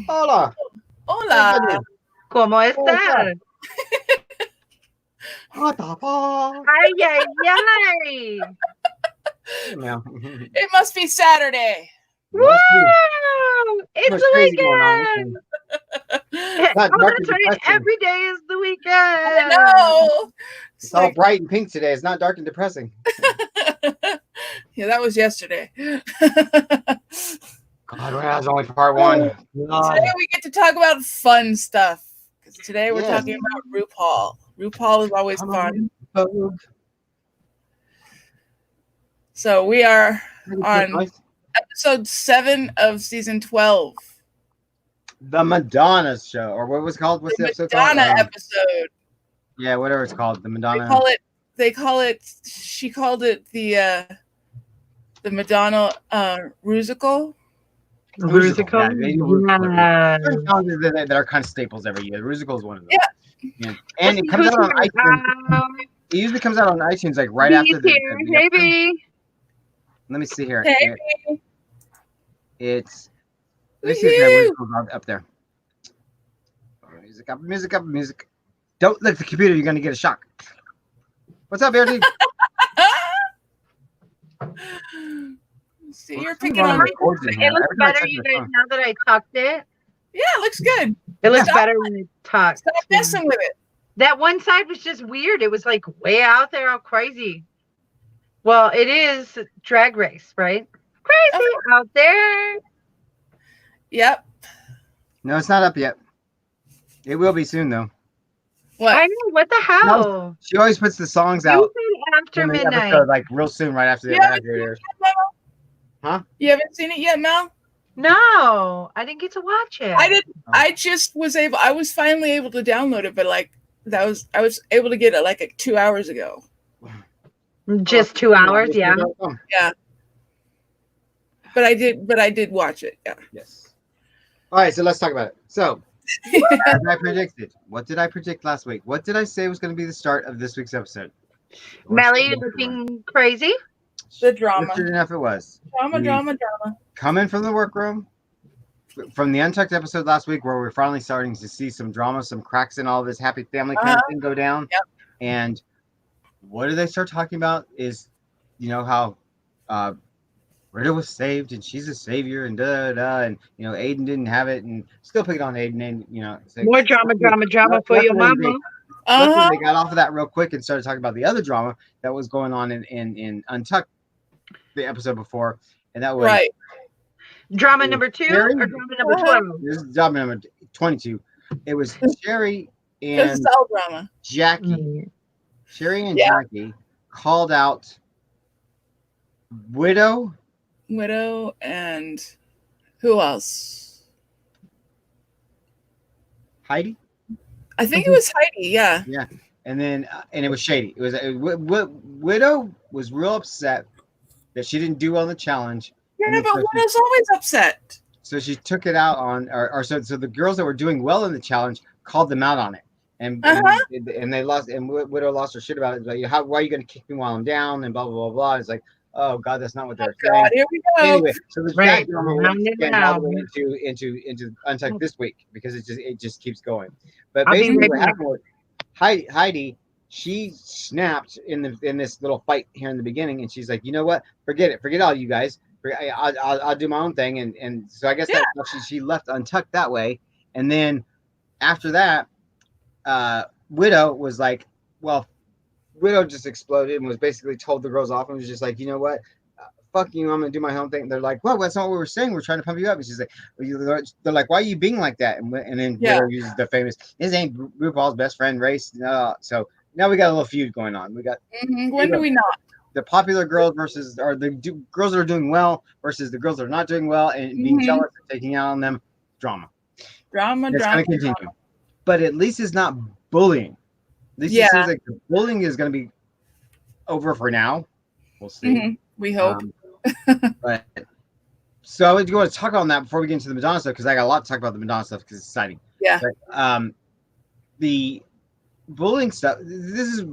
Hola. Hola. ¿Cómo ¿Cómo estás? estás? What the fuck? Ay, ay, ay. Yeah. It must be Saturday. Woo! Must be. It's Much the crazy going on. weekend. Not Oh, dark that's and right. depressing. Every day is the weekend. I know. It's all bright and pink today. It's not dark and depressing. Yeah, that was yesterday. God, that's only part one. God. Today we get to talk about fun stuff. Because today we're Yes. talking about RuPaul. RuPaul is always Come fun. on. So we are on Nice. episode 7 of season 12. The Madonna show, or what was it called? What's the episode Madonna called? episode. Yeah, whatever it's called. The Madonna. She called it the Madonna Rusical. Rusical. Yeah, Yeah. certain songs that are kind of staples every year. Rusical is one of them. Yeah. And it comes out on iTunes. It usually comes out on iTunes like right after the Hey, episode. baby. Let me see here. Hey. It's let me see if that Rusical's up there. Music up. Don't lick the computer, you're gonna get a shock. What's up, Verity? See, you're picking on me. It looks better, you guys, now that I tucked it. Yeah, it looks good. It looks better when it's tucked. Stop messing with it. That one side was just weird. It was like way out there, all crazy. Well, it is Drag Race, right? Crazy out there. Yep. No, it's not up yet. It will be soon though. What? I know. What the hell? No, she always puts the songs You out said after in the midnight. episode, like real soon, right after the episode. Huh? You haven't seen it yet, Mel? No, I didn't get to watch it. I didn't. I just was able. I was finally able to download it, but like I was able to get it like 2 hours ago. Just 2 hours, yeah. Yeah. But I did watch it. Yeah. Yes. All right, so let's talk about it. So, as I predicted, what did I predict last week? What did I say was going to be the start of this week's episode? Melly looking crazy. The drama. Sure enough, it was. Drama. Coming from the workroom, from the Untucked episode last week, where we're finally starting to see some drama, some cracks in all this happy family kind of thing go down. Yep. And what do they start talking about is, how Rita was saved and she's a savior and and Aiden didn't have it and still picking on Aiden and like, more drama for your mama. Luckily they got off of that real quick and started talking about the other drama that was going on in Untucked the episode before, and that was drama number 2 or drama number 12. This is drama number 22. It was Sherry and drama. Jackie. Sherry and Jackie called out Widow and who else? Heidi. I think it was Heidi. Yeah. Yeah, and then and it was shady. It was Widow was real upset that she didn't do well in the challenge. Yeah, but Widow's always upset. So she took it out on, so the girls that were doing well in the challenge called them out on it, and they lost, and Widow lost her shit about it. Like, why are you going to kick me while I'm down, and blah blah blah blah. It's like, oh God, that's not what they're saying. God, here we go. Anyway, so the drama all the way into Untucked this week because it just keeps going. But basically, what happened was Heidi, she snapped in this little fight here in the beginning, and she's like, you know what? Forget all you guys. I'll do my own thing, and so I guess that she left Untucked that way, and then after that, Widow was like, well, Widow just exploded and was basically told the girls off and was just like, you know what, fuck you, I'm gonna do my own thing. And they're like, well, that's not what we were saying. We're trying to pump you up. And she's like, they're like, why are you being like that? And then Widow uses the famous, this ain't RuPaul's best friend race. So now we got a little feud going on. We got when do we not? The popular girls versus girls that are doing well versus the girls that are not doing well and being jealous and taking out on them. Drama. It's going to continue. But at least it's not bullying. At least it seems like the bullying is going to be over for now. We'll see. We hope. But so I would go to talk on that before we get into the Madonna stuff because I got a lot to talk about the Madonna stuff because it's exciting. Yeah. But, the bullying stuff. This is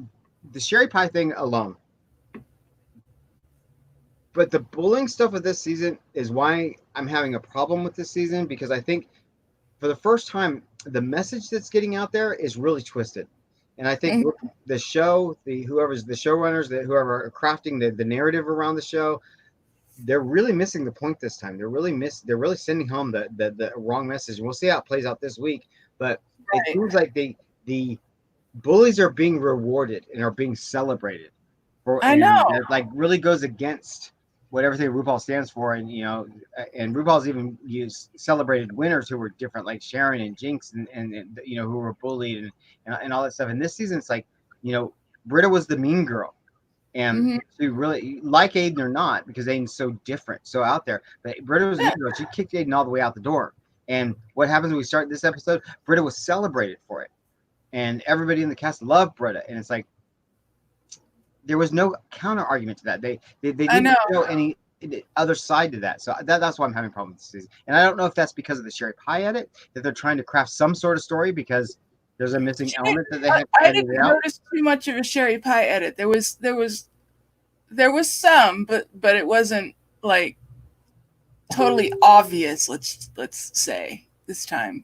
the Sherry Pie thing alone. But the bullying stuff of this season is why I'm having a problem with this season because I think for the first time, the message that's getting out there is really twisted. And I think Mhm. the show, whoever's the showrunners, whoever are crafting the narrative around the show, they're really missing the point this time. They're really sending home the wrong message. And we'll see how it plays out this week. But it Right. seems like the bullies are being rewarded and are being celebrated I and know. that like really goes against what everything RuPaul stands for. And and RuPaul's even used celebrated winners who were different, like Sharon and Jinx, and who were bullied and all that stuff. And this season, it's like Britta was the mean girl, and Hmm. she really, like Aiden or not, because Aiden's so different, so out there. But Britta was a mean girl. She kicked Aiden all the way out the door. And what happens when we start this episode? Britta was celebrated for it, and everybody in the cast loved Britta. And it's like there was no counter argument to that. They I didn't know. show any other side to that. So that's why I'm having problems with this season. And I don't know if that's because of the Sherry Pie edit, that they're trying to craft some sort of story because there's a missing element that they have I edited didn't out. notice too much of a Sherry Pie edit. There was some, but it wasn't like totally obvious. Let's say this time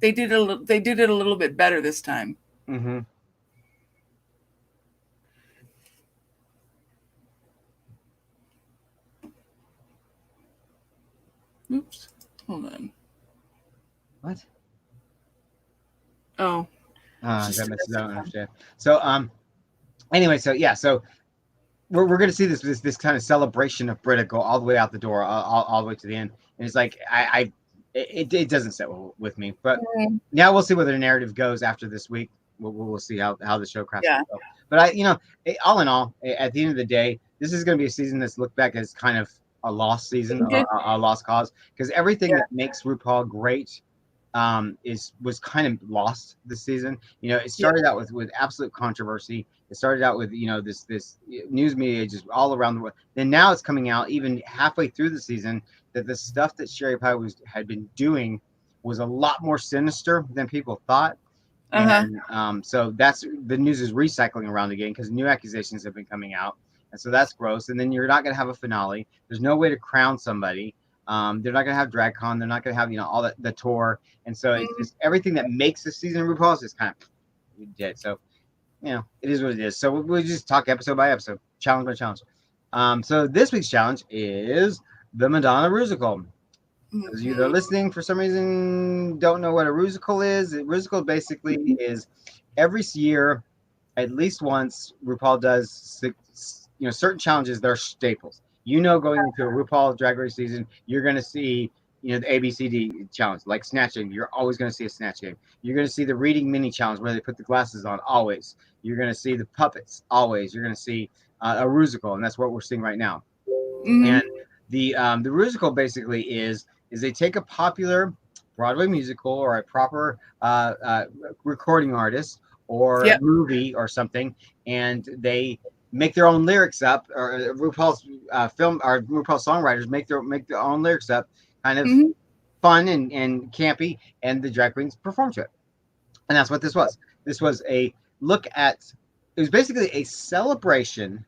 they did it a little bit better this time. Mm-hmm. Oops, hold on. What? Oh, That messes. I don't understand. So anyway, so yeah, so we're gonna see this kind of celebration of Britta go all the way out the door, all the way to the end, and it's like it doesn't sit well with me. But now we'll see where the narrative goes after this week. We'll see how the show crafts itself. But all in all, at the end of the day, this is going to be a season that's looked back as kind of a lost season, a lost cause, because everything that makes RuPaul great was kind of lost this season. It started out with absolute controversy. It started out with this news media just all around the world. Then now it's coming out even halfway through the season that the stuff that Sherry Pie had been doing was a lot more sinister than people thought. And so that's the news is recycling around again because new accusations have been coming out, and so that's gross. And then you're not going to have a finale. There's no way to crown somebody. They're not going to have DragCon. They're not going to have all that the tour, and so it's just everything that makes the season of RuPaul's is kind of dead. So it is what it is. So we'll just talk episode by episode, challenge by challenge. So this week's challenge is the Madonna Rusical. Those of you that are listening for some reason don't know what a Rusical is. A Rusical basically is every year, at least once, RuPaul does certain challenges that are staples. Going into a RuPaul Drag Race season, you're going to see the ABCD challenge, like snatching. You're always going to see a snatch game. You're going to see the reading mini challenge where they put the glasses on. Always. You're going to see the puppets. Always. You're going to see a Rusical, and that's what we're seeing right now. And the Rusical basically is they take a popular Broadway musical or a proper recording artist or a movie or something, and they make their own lyrics up, or RuPaul's film or RuPaul songwriters make their own lyrics up, kind of fun and campy, and the drag queens perform to it. And that's what this was. This was a look at. It was basically a celebration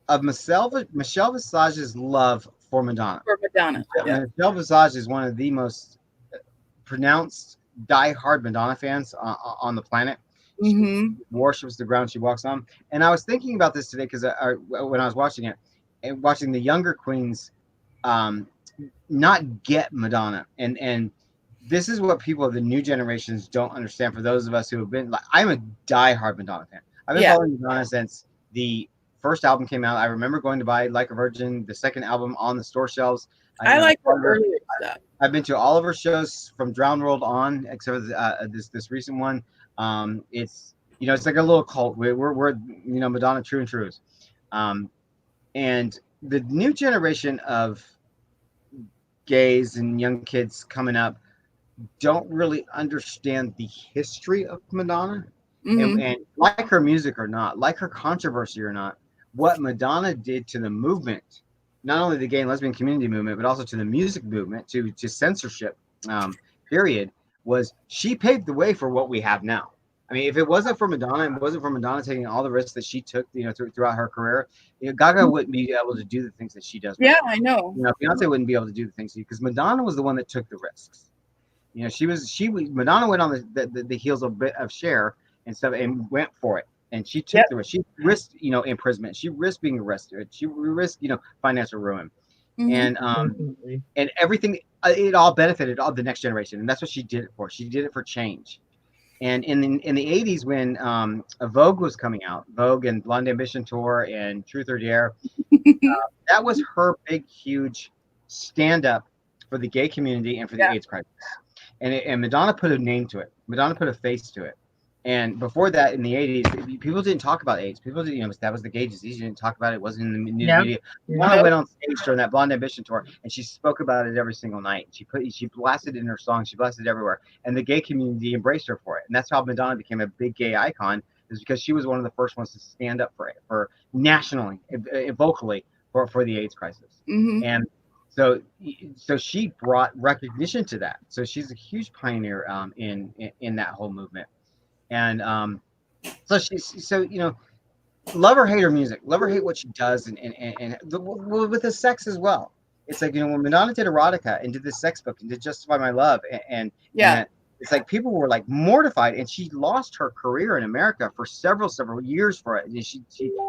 of Michelle Visage's love for Madonna. Michelle Visage is one of the most pronounced die-hard Madonna fans on the planet. She worships the ground she walks on. And I was thinking about this today because when I was watching it, and watching the younger queens not get Madonna. And this is what people of the new generations don't understand. For those of us who have been, I'm a die-hard Madonna fan. I've been following Madonna since the first album came out. I remember going to buy Like a Virgin, the second album, on the store shelves. I like her earlier stuff. I've been to all of her shows from Drowned World on, except for this recent one. It's it's like a little cult. We're Madonna true and trues. And the new generation of gays and young kids coming up don't really understand the history of Madonna. And like her music or not, like her controversy or not, what Madonna did to the movement, not only the gay and lesbian community movement, but also to the music movement, to censorship, period, was she paved the way for what we have now. I mean, if it wasn't for Madonna, and it wasn't for Madonna taking all the risks that she took, throughout her career, Gaga wouldn't be able to do the things that she does. Yeah, I know. Beyonce wouldn't be able to do the things because Madonna was the one that took the risks. You know, Madonna went on the heels of Cher and stuff and went for it. And she took the risk. She risked, you know, imprisonment. She risked being arrested. She risked, you know, financial ruin. And and everything, it all benefited all the next generation. And that's what she did it for. She did it for change. And in the 80s, when Vogue was coming out, Vogue and Blonde Ambition Tour and Truth or Dare, that was her big, huge stand up for the gay community and for the AIDS crisis. And Madonna put a name to it. Madonna put a face to it. And before that, in the 80s, people didn't talk about AIDS. People didn't, you know, that was the gay disease. You didn't talk about it. It wasn't in the news media. Madonna went on stage during that Blonde Ambition tour, and she spoke about it every single night. She blasted it in her songs. She blasted it everywhere. And the gay community embraced her for it. And that's how Madonna became a big gay icon, is because she was one of the first ones to stand up for it, for nationally, vocally, for the AIDS crisis. And so she brought recognition to that. So she's a huge pioneer in that whole movement. And so you know, love or hate her music, love or hate what she does, and with the sex as well. It's like, you know, when Madonna did Erotica and did the sex book and did Justify My Love, and it's like people were like mortified, and she lost her career in America for several years for it. And she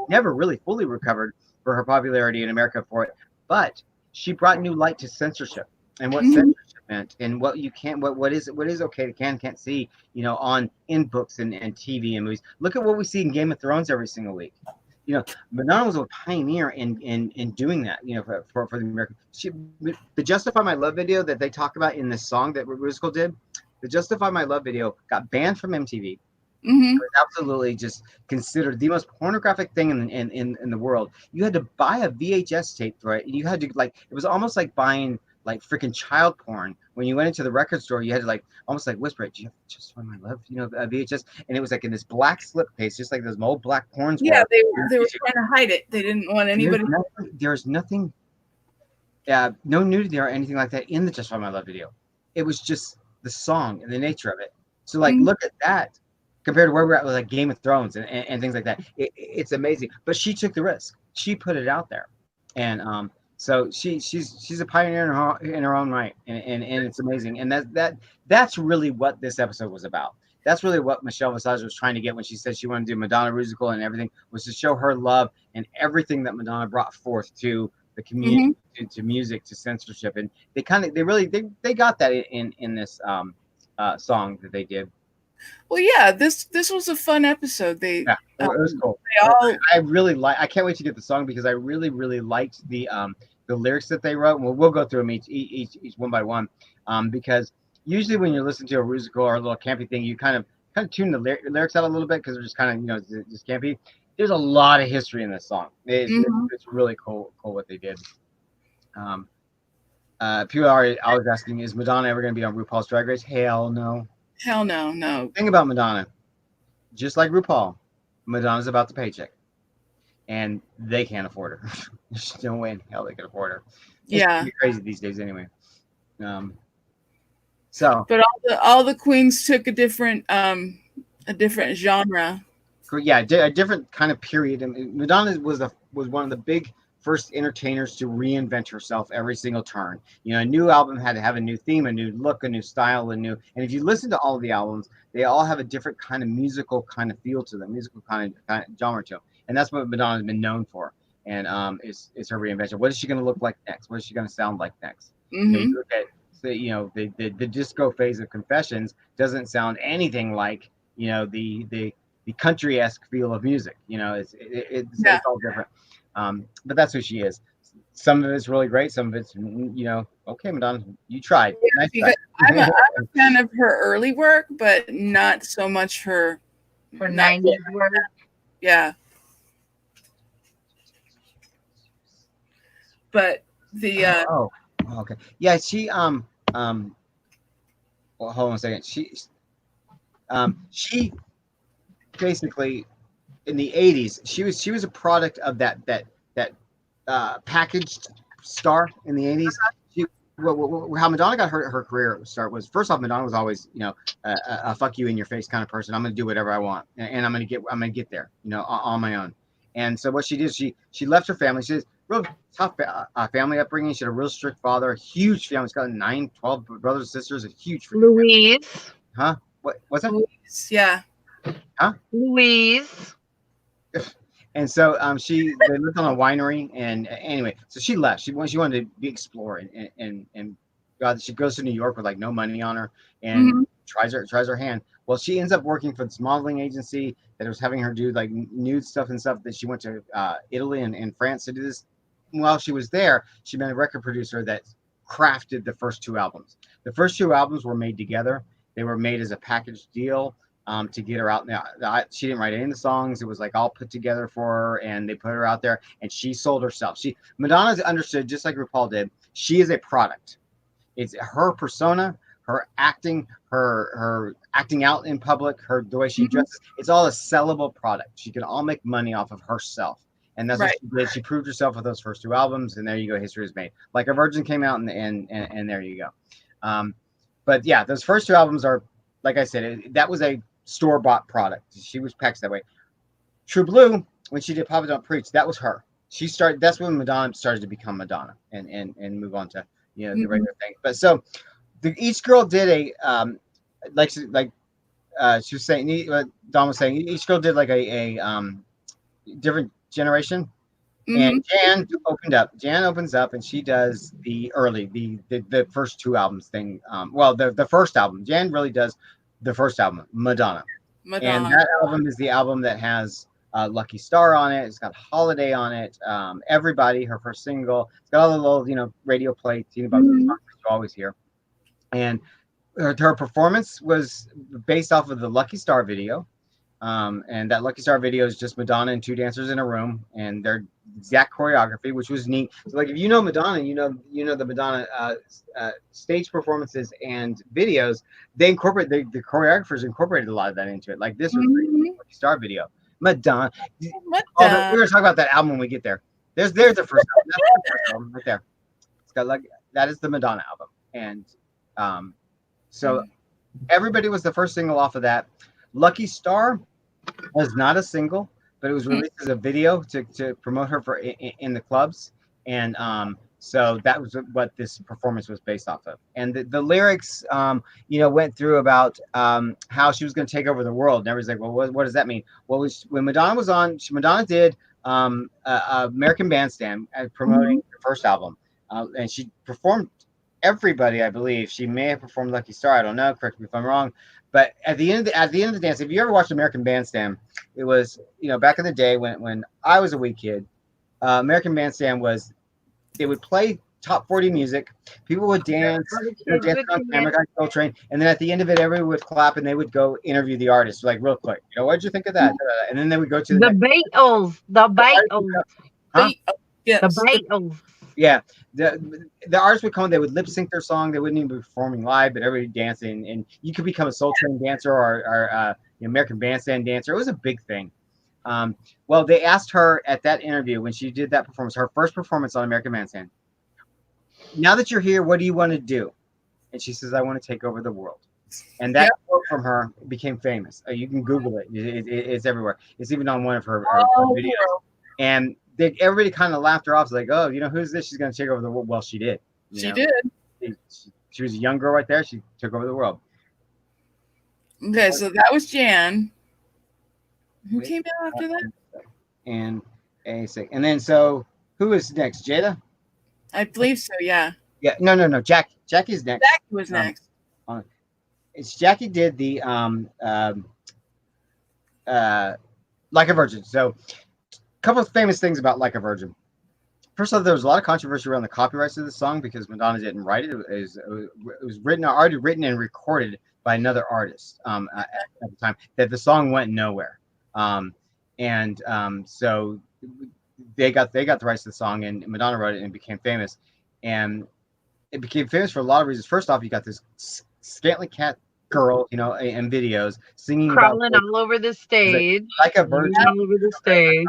never really fully recovered for her popularity in America for it, but she brought new light to censorship and what censorship meant, and what you can't, what is okay to can't see, you know, in books and TV and movies. Look at what we see in Game of Thrones every single week. You know, Madonna was a pioneer in doing that. You know, for the American. The Justify My Love video that they talk about in the song that RuPaul did, the Justify My Love video got banned from MTV. It was absolutely just considered the most pornographic thing in the world. You had to buy a VHS tape for it. You had to, like, it was almost like buying like freaking child porn. When you went into the record store, you had to like almost like whisper it. Do you have Justify My Love? You know, VHS, and it was like in this black slipcase, just like those old black porns. Yeah, they were trying to hide it. They didn't want anybody. There's nothing, no nudity or anything like that in the Justify My Love video. It was just the song and the nature of it. So like, look at that compared to where we're at with like Game of Thrones and things like that. It's amazing. But she took the risk. She put it out there, and so she's a pioneer in her own right, and it's amazing. And that's really what this episode was about. That's really what Michelle Visage was trying to get when she said she wanted to do Madonna musical and everything, was to show her love and everything that Madonna brought forth to the community, to music, to censorship. And they got that in this song that they did. Well, yeah, this was a fun episode. It was cool. I can't wait to get the song, because I really liked the lyrics that they wrote. We'll go through them each one by one, because usually when you listen to a musical or a little campy thing, you kind of tune the lyrics out a little bit, because they're just kind of, you know, just campy. There's a lot of history in this song. It's really cool what they did. People are always asking, is Madonna ever going to be on RuPaul's Drag Race? Hell no. Hell no. The thing about Madonna, just like RuPaul, Madonna's about the paycheck, and they can't afford her. There's no way in hell they can afford her. It's pretty crazy these days, anyway. So, but all the queens took a different genre. Yeah, a different kind of period. And Madonna was one of the big first entertainers to reinvent herself every single turn. You know, a new album had to have a new theme, a new look, a new style, and if you listen to all of the albums, they all have a different kind of musical kind of feel to them, musical kind of genre to them. And that's what Madonna's been known for. And is her reinvention. What is she going to look like next? What is she going to sound like next? You know, you look at the disco phase of Confessions doesn't sound anything like, you know, the country-esque feel of music. You know, it's all different. But that's who she is. Some of it's really great. Some of it's, you know, okay, Madonna, you tried. Nice try. I'm a fan of her early work, but not so much her 90s work. Yeah. But the okay. Yeah, she well, hold on a second. She basically in the 80s, she was a product of that packaged star in the 80s. How Madonna got her career start was, first off, Madonna was always, you know, a fuck you in your face kind of person. I'm going to do whatever I want, and I'm going to get there, you know, on my own. And so what she did, she left her family. She says, real tough family upbringing. She had a real strict father, a huge family. She's got 12 brothers and sisters, a huge family. Louise. Huh? What's that? Louise, yeah. Huh? Louise. And so they lived on a winery, and anyway, so she left. She wanted to be exploring, and God, she goes to New York with like no money on her, and tries her hand. Well, she ends up working for this modeling agency that was having her do like nude stuff and stuff. That she went to Italy and France to do this. While she was there, she met a record producer that crafted the first 2 albums. The first 2 albums were made together. They were made as a package deal. To get her out now. She didn't write any of the songs. It was like all put together for her, and they put her out there, and she sold herself. Madonna's understood, just like RuPaul did, she is a product. It's her persona, her acting, her acting out in public, the way she dresses. It's all a sellable product. She can all make money off of herself. And that's what she did. She proved herself with those first 2 albums, and there you go. History is made. Like a Virgin came out, and there you go. But yeah, those first 2 albums are, like I said, that was a store-bought product. She was packaged that way. True Blue, when she did Papa Don't Preach, that was her. She started. That's when Madonna started to become Madonna and move on to the regular thing. But so each girl did a like she was saying. Dawn was saying each girl did like a different generation. And Jan opens up, and she does the first 2 albums thing. The first album. Jan really does the first album, Madonna. And that album is the album that has Lucky Star on it. It's got Holiday on it. Everybody, her first single. It's got all the little, radio play, about the songs you always hear. And her performance was based off of the Lucky Star video. And that Lucky Star video is just Madonna and 2 dancers in a room, and their exact choreography, which was neat. So, like, if you know Madonna, you know the Madonna stage performances and videos. They incorporate the choreographers incorporated a lot of that into it. Like this was the Lucky Star video. Madonna. We're gonna talk about that album when we get there. There's the first album. That's the first album right there. It's got that is the Madonna album, and so Everybody was the first single off of that. Lucky Star was not a single, but it was released as a video to promote her for in the clubs, and so that was what this performance was based off of. And the lyrics, went through about how she was going to take over the world. And everybody's like, well, what does that mean? Well, when Madonna was on, Madonna did American Bandstand promoting her first album, and she performed everybody. I believe she may have performed Lucky Star. I don't know. Correct me if I'm wrong. But at the end of the dance, if you ever watched American Bandstand, it was back in the day when I was a wee kid. American Bandstand was, they would play top 40 music. People would dance, dance on camera, Soul Train, and then at the end of it, everyone would clap and they would go interview the artist, like real quick. What did you think of that? And then they would go to the Beatles. The Beatles. Huh? Yes. The Beatles. Yeah, the artists would come. They would lip sync their song. They wouldn't even be performing live, but everybody dancing. And you could become a Soul Train dancer or American Bandstand dancer. It was a big thing. Well, they asked her at that interview when she did that performance, her first performance on American Bandstand. Now that you're here, what do you want to do? And she says, I want to take over the world. And that quote from her became famous. You can Google it. It's everywhere. It's even on one of her videos. And everybody kind of laughed her off. Like, oh, who's this? She's going to take over the world. Well, she did. She did. She was a young girl right there. She took over the world. Okay, so that was Jan. Who came out after that? And then so who is next? Jada? I believe so. Yeah. Yeah. No. Jackie's next. Jackie was next. It's Jackie did the Like a Virgin. So a couple of famous things about Like a Virgin. First off, there was a lot of controversy around the copyrights of the song because Madonna didn't write it. It was already written and recorded by another artist at the time. That the song went nowhere. So they got the rights to the song, and Madonna wrote it, and it became famous. And it became famous for a lot of reasons. First off, you got this scantily cat girl, in videos singing, crawling all over the stage, like a virgin, all over the stage.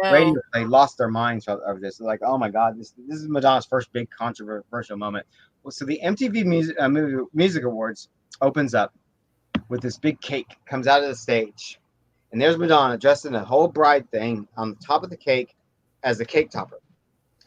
Radio, they lost their minds over this. They're like, oh my God, this is Madonna's first big controversial moment. Well, so the MTV Music Awards opens up with this big cake, comes out of the stage, and there's Madonna dressed in a whole bride thing on the top of the cake as the cake topper.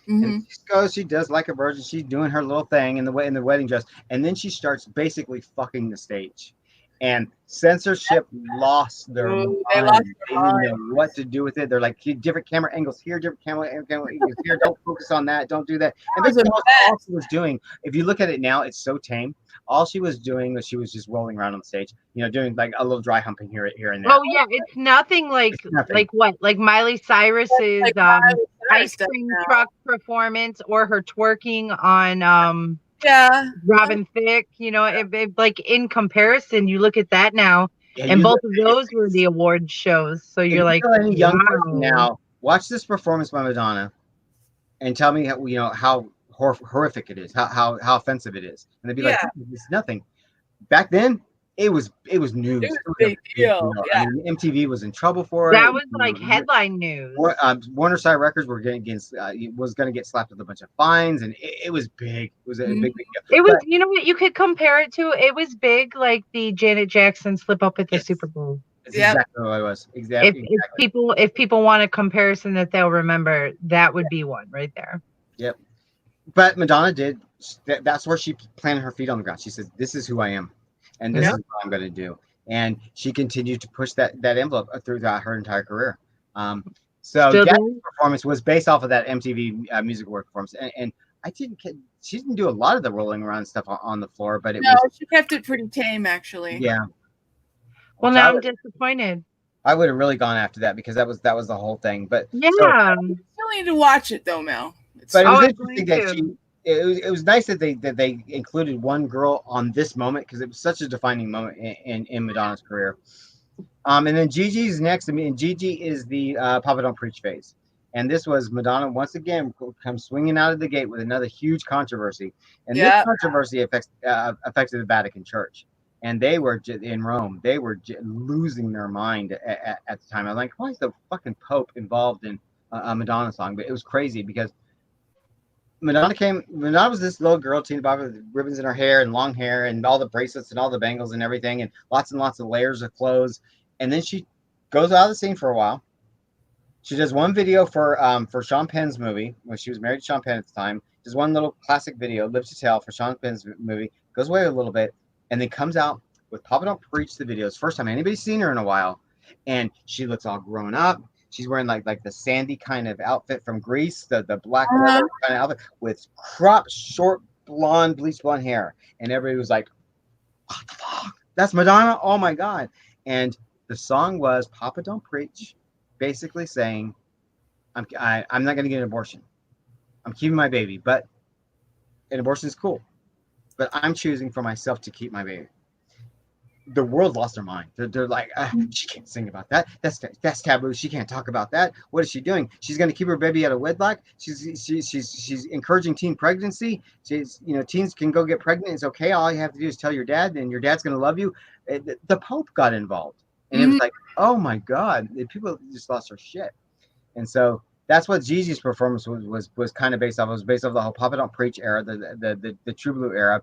And she goes, she does like a virgin. She's doing her little thing in the wedding dress, and then she starts basically fucking the stage. And censorship lost their mind. They lost They didn't know what to do with it. They're like, different camera angles here, different camera angles here. Don't focus on that. Don't do that. And basically, all she was doing, if you look at it now, it's so tame. All she was doing was she was just rolling around on the stage, doing like a little dry humping here and there. Oh yeah, it's nothing like Miley Cyrus's ice cream truck performance or her twerking on Robin Thicke. Like in comparison, you look at that now, and both of those were the award shows. So you're like, any young person now, watch this performance by Madonna, and tell me how horrific it is, how offensive it is, and they'd be like, it's nothing. Back then, it was news. It was a big deal. Yeah. I mean, MTV was in trouble for that. That was like headline news. Warner Side Records was going to get slapped with a bunch of fines, and it was big. It was a big deal. It was, you know what you could compare it to? It was big, like the Janet Jackson slip up at the Super Bowl. That's exactly what it was. Exactly. If people want a comparison that they'll remember, that would be one right there. Yep. But Madonna did. That's where she planted her feet on the ground. She says, "This is who I am, and this is what I'm going to do." And she continued to push that envelope throughout her entire career. So that performance was based off of that MTV Music Award performance, and she didn't do a lot of the rolling around stuff on the floor, but she kept it pretty tame, actually. Yeah. Well, now I'm disappointed. I would have really gone after that because that was the whole thing. But yeah, you still need to watch it though, Mel. But it was interesting that it was nice that they included one girl on this moment because it was such a defining moment in Madonna's career. And then Gigi's next. I mean, Gigi is the Papa Don't Preach phase. And this was Madonna once again comes swinging out of the gate with another huge controversy. And this controversy affected the Vatican Church. And they were in Rome. They were losing their mind at the time. I was like, why is the fucking Pope involved in a Madonna song? But it was crazy because Madonna was this little girl, teen Bob, with ribbons in her hair and long hair and all the bracelets and all the bangles and everything and lots of layers of clothes. And then she goes out of the scene for a while. She does one video for Sean Penn's movie when she was married to Sean Penn at the time. Does one little classic video, Live to Tell, for Sean Penn's movie. Goes away a little bit and then comes out with Papa Don't Preach the videos. First time anybody's seen her in a while. And she looks all grown up. She's wearing like the sandy kind of outfit from Greece, the black kind of outfit with cropped, short, bleached blonde hair. And everybody was like, what the fuck? That's Madonna? Oh my God. And the song was Papa Don't Preach, basically saying, I'm not going to get an abortion. I'm keeping my baby, but an abortion is cool. But I'm choosing for myself to keep my baby. The world lost their mind. They're like, she can't sing about that. That's taboo. She can't talk about that. What is she doing? She's going to keep her baby out of wedlock. She's encouraging teen pregnancy. Teens can go get pregnant. It's okay. All you have to do is tell your dad, and your dad's going to love you. The Pope got involved, and it was like, oh my God, people just lost their shit. And so that's what Gigi's performance was kind of based off. It was based off the whole Papa Don't Preach era, the True Blue era.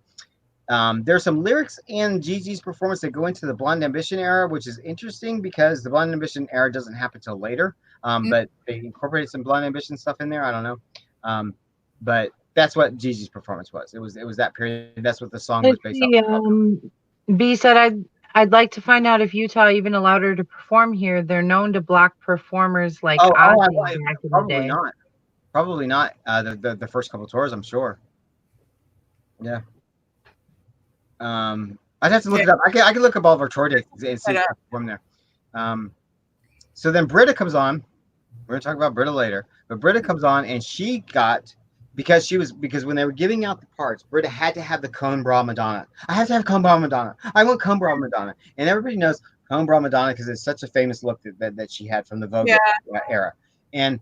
There's some lyrics in Gigi's performance that go into the Blonde Ambition era, which is interesting because the Blonde Ambition era doesn't happen till later. But they incorporated some Blonde Ambition stuff in there. I don't know. But that's what Gigi's performance was. It was that period. That's what the song was based off. B said, I'd like to find out if Utah even allowed her to perform here. They're known to block performers like Ozzy back in the day. Probably not. The first couple tours, I'm sure. Yeah. I'd have to look it up. I can look up all of our tour dates and see from there. So then Britta comes on. We're gonna talk about Britta later, but Britta comes on and she got because when they were giving out the parts, Britta had to have the cone bra Madonna. I have to have cone bra Madonna. I want cone bra Madonna, and everybody knows cone bra Madonna because it's such a famous look that she had from the Vogue era. And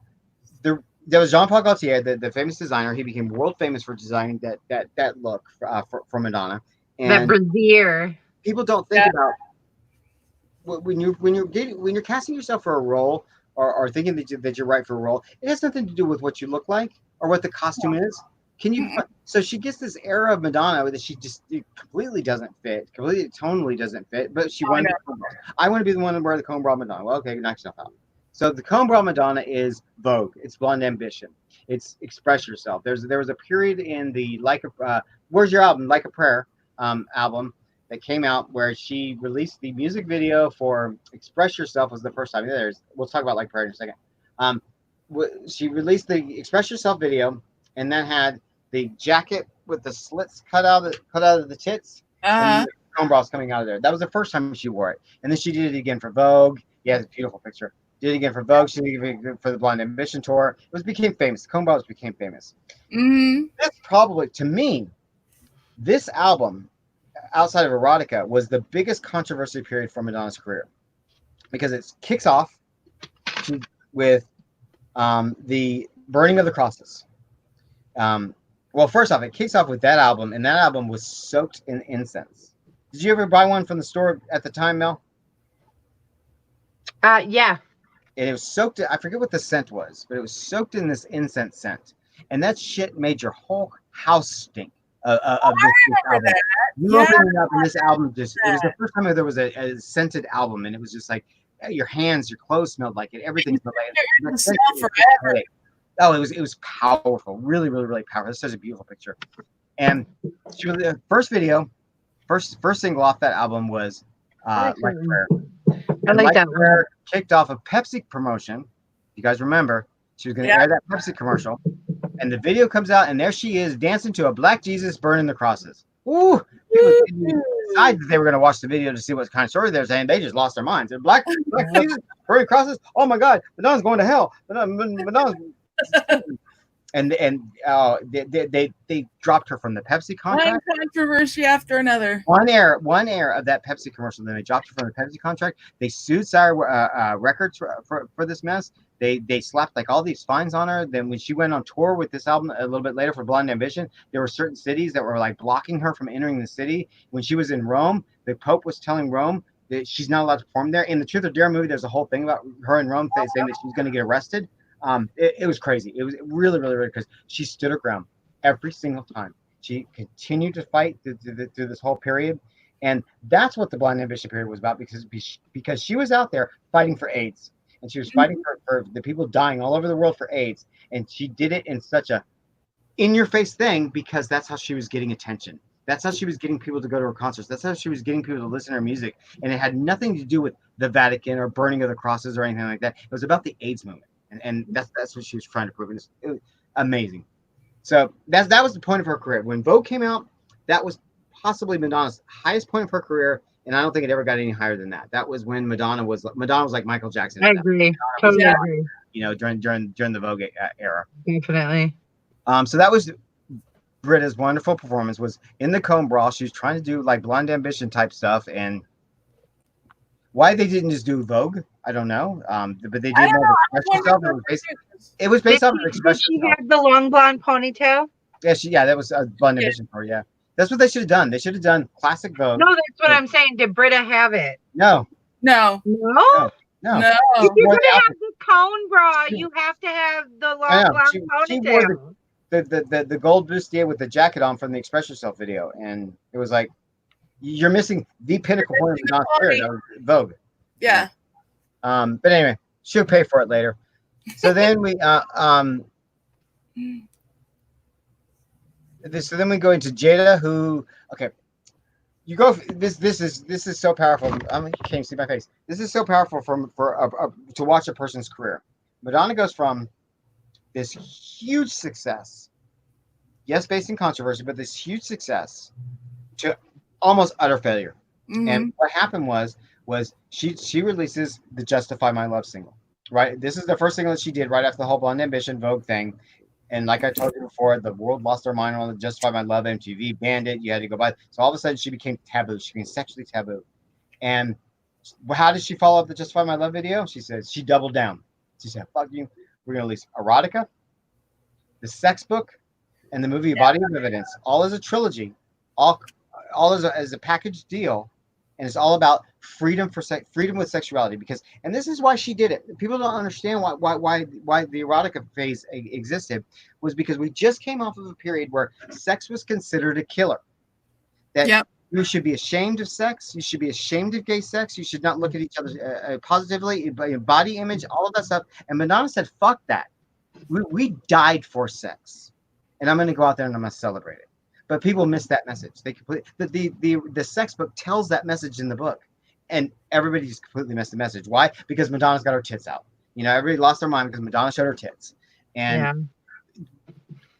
there was Jean-Paul Gaultier, the famous designer. He became world famous for designing that look for Madonna. And that brassiere. People don't think about when you're casting yourself for a role or thinking that you're right for a role. It has nothing to do with what you look like or what the costume is. So she gets this era of Madonna that she just completely doesn't fit, completely tonally doesn't fit. But she wanted. I want to be the one to wear the cone bra Madonna. Well, okay, knock yourself out. So the Cone Bra Madonna is Vogue. It's Blonde Ambition. It's Express Yourself. There was a period in the Where's Your Album? Like a Prayer album that came out where she released the music video for Express Yourself. Was the first time. We'll talk about Like a Prayer in a second. She released the Express Yourself video, and that had the jacket with the slits cut out of the tits. And the cone bras coming out of there. That was the first time she wore it, and then she did it again for Vogue. Yeah, it's a beautiful picture. Did it again for Vogue. She did it for the Blonde Ambition tour. Became famous. The cone bras became famous. Mm-hmm. That's probably, to me, this album, outside of Erotica, was the biggest controversy period for Madonna's career, because it kicks off with the burning of the crosses. Well, first off, it kicks off with that album, and that album was soaked in incense. Did you ever buy one from the store at the time, Mel? Yeah. And it was soaked. I forget what the scent was, but it was soaked in this incense scent, and that shit made your whole house stink of this album. You open it up, and this album it was the first time there was a scented album, and it was just like your hands, your clothes smelled like it, everything smelled like it. Oh, it was powerful, really, really, really powerful. It's such a beautiful picture. And she was the first single off that album was Like Prayer. I like that one. Kicked off a Pepsi promotion. You guys remember? She was going to air that Pepsi commercial, and the video comes out, and there she is dancing to a Black Jesus burning the crosses. Ooh! People decided that they were going to watch the video to see what kind of story they're saying. They just lost their minds. Black Jesus burning crosses. Oh my God! Madonna's going to hell. Madonna's and they dropped her from the Pepsi contract. One controversy after another. One air of that Pepsi commercial. Then they dropped her from the Pepsi contract. They sued Sire Records for this mess. They slapped like all these fines on her. Then when she went on tour with this album a little bit later for Blonde Ambition, there were certain cities that were like blocking her from entering the city. When she was in Rome, the Pope was telling Rome that she's not allowed to perform there. In the Truth or Dare movie, there's a whole thing about her in Rome saying that she's going to get arrested. It was crazy. It was really, really, really, because she stood her ground every single time. She continued to fight through this whole period. And that's what the Blonde Ambition period was about, because she was out there fighting for AIDS. And she was fighting for the people dying all over the world for AIDS. And she did it in such a in-your-face thing, because that's how she was getting attention. That's how she was getting people to go to her concerts. That's how she was getting people to listen to her music. And it had nothing to do with the Vatican or burning of the crosses or anything like that. It was about the AIDS movement. And that's what she was trying to prove. It was amazing. So that was the point of her career. When Vogue came out, that was possibly Madonna's highest point of her career, and I don't think it ever got any higher than that. That was when Madonna was like Michael Jackson. I agree. Totally agree. During the Vogue era. Definitely. So that was Britta's wonderful performance. Was in the cone bra. She was trying to do like Blonde Ambition type stuff, and why they didn't just do Vogue, I don't know. But they did more Express Yourself. It was based off of Express Yourself. She had the long blonde ponytail. Yeah, that was a Blonde Ambition for. Yeah, that's what they should have done. They should have done classic Vogue. No, that's what I'm saying. Did Britta have it? No. If you're gonna have the cone bra, you have to have the long blonde ponytail. The gold bustier with the jacket on from the Express Yourself video, and it was like, you're missing the pinnacle point of Madonna's career. That was Vogue. Yeah. But anyway, she'll pay for it later. So then we so then we go into Jada, who you go. This is so powerful. You can't even see my face. This is so powerful to watch a person's career. Madonna goes from this huge success, yes, based in controversy, but this huge success, to almost utter failure. Mm-hmm. And what happened was she releases the Justify My Love single, right? This is the first single that she did right after the whole Blonde Ambition Vogue thing. And like I told you before, the world lost their mind on the Justify My Love. MTV banned it. You had to go by. So all of a sudden she became taboo. She became sexually taboo. And how did she follow up the Justify My Love video? She says she doubled down. She said, fuck you. We're going to release Erotica, the Sex Book, and the movie Body of Evidence, all as a trilogy, all as a package deal. And it's all about freedom with sexuality, and this is why she did it. People don't understand why the erotica phase existed, was because we just came off of a period where sex was considered a killer. That You should be ashamed of sex. You should be ashamed of gay sex. You should not look at each other positively, body image, all of that stuff. And Madonna said, fuck that. We died for sex. And I'm going to go out there and I'm going to celebrate it. But people miss that message. They completely, the sex book tells that message in the book. And everybody just completely missed the message. Why? Because Madonna's got her tits out. Everybody lost their mind because Madonna showed her tits. And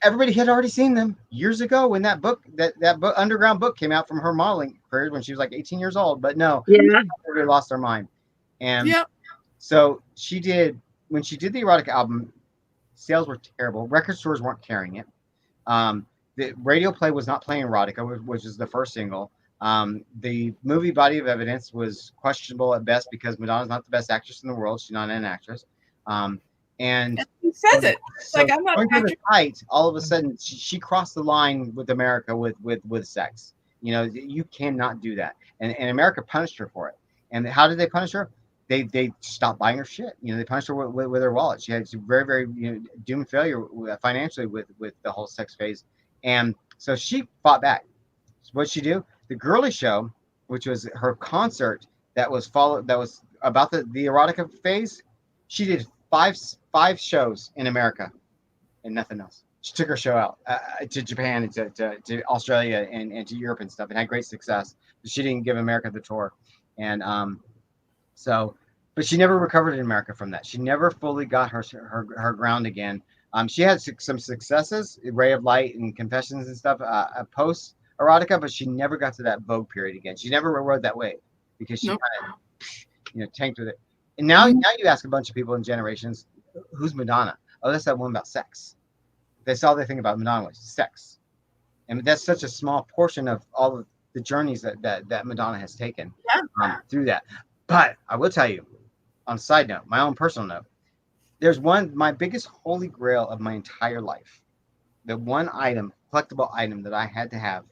everybody had already seen them years ago when that book, that book, underground book came out from her modeling career when she was like 18 years old. But no, everybody lost their mind. And so when she did the erotic album, sales were terrible. Record stores weren't carrying it. The radio play was not playing erotica, which is the first single. The movie Body of Evidence was questionable at best because Madonna's not the best actress in the world. She's not an actress. And he says it. It's so like, I'm not Nite, all of a sudden she crossed the line with America with sex. You cannot do that. And America punished her for it. And how did they punish her? They stopped buying her shit. They punished her with her wallet. She had very, very doomed failure financially with the whole sex phase. And so she fought back. So what'd she do? The Girly Show, which was her concert that was about the erotica phase, she did five shows in America and nothing else. She took her show out to Japan and to Australia and to Europe and stuff and had great success. But she didn't give America the tour. And but she never recovered in America from that. She never fully got her ground again. She had some successes, Ray of Light and Confessions and stuff, post erotica, but she never got to that Vogue period again. She never rode that wave because she kind of tanked with it. And now you ask a bunch of people in generations, who's Madonna? Oh, that's that one about sex. That's all they think about Madonna was sex. And that's such a small portion of all of the journeys that Madonna has taken through that. But I will tell you, on a side note, my own personal note, there's my biggest holy grail of my entire life. The one collectible item that I had to have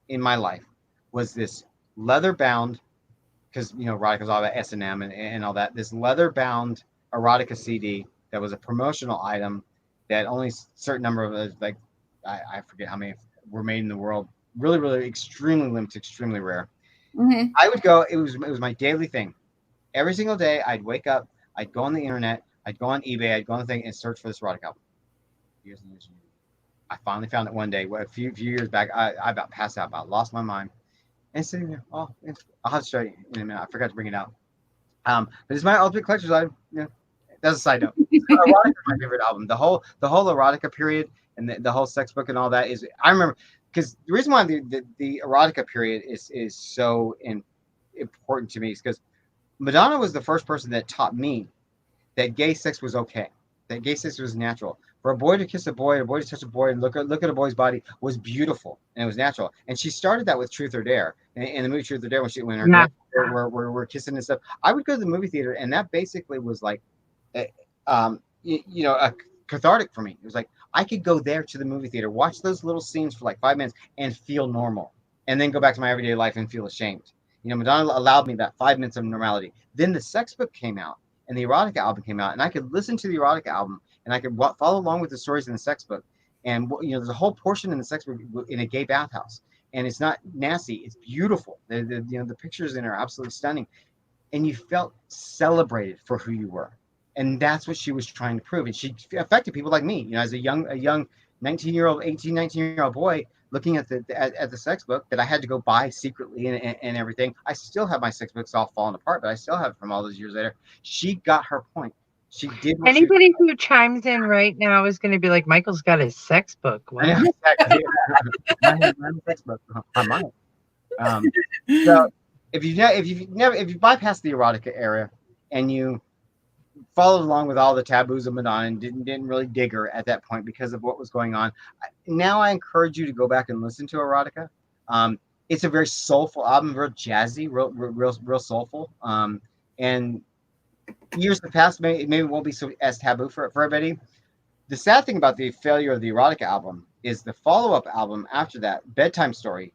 in my life was this leather bound, because erotica is all about S&M and all that, this leather bound erotica CD that was a promotional item that only a certain number of I forget how many were made in the world. Really, really extremely limited, extremely rare. I would go, it was my daily thing. Every single day I'd wake up, I'd go on the internet, I'd go on eBay, I'd go on the thing and search for this erotic album. Years and years and years. I finally found it one day, a few years back. I about passed out, about lost my mind. And sitting there, I'll have to show you in a minute. I forgot to bring it out. But it's my ultimate collector's item. That's a side note. Erotica is my favorite album. The whole erotica period and the whole sex book and all that is. I remember because the reason why the erotica period is so important to me is because Madonna was the first person that taught me that gay sex was okay, that gay sex was natural. For a boy to kiss a boy to touch a boy and look at a boy's body was beautiful and it was natural. And she started that with Truth or Dare in the movie Truth or Dare when her were kissing and stuff. I would go to the movie theater and that basically was like, a cathartic for me. It was like I could go there to the movie theater, watch those little scenes for like 5 minutes and feel normal, and then go back to my everyday life and feel ashamed. Madonna allowed me that 5 minutes of normality. Then the sex book came out and the erotica album came out, and I could listen to the erotica album and I could follow along with the stories in the sex book. And there's a whole portion in the sex book in a gay bathhouse, and it's not nasty; it's beautiful. The pictures in it are absolutely stunning, and you felt celebrated for who you were. And that's what she was trying to prove. And she affected people like me, as a young 19-year-old boy looking at the sex book that I had to go buy secretly and everything. I still have my sex books all falling apart, but I still have it from all those years later. She got her point. She did. Anybody who chimes in right now is going to be like, Michael's got his sex book. What? Exactly. My sex book. I might. So if you bypass the erotica era and you followed along with all the taboos of Madonna and didn't really dig her at that point because of what was going on, now I encourage you to go back and listen to erotica. It's a very soulful album, real jazzy, real soulful. And years have passed, maybe it won't be so as taboo for everybody. The sad thing about the failure of the erotica album is the follow-up album after that, Bedtime Story,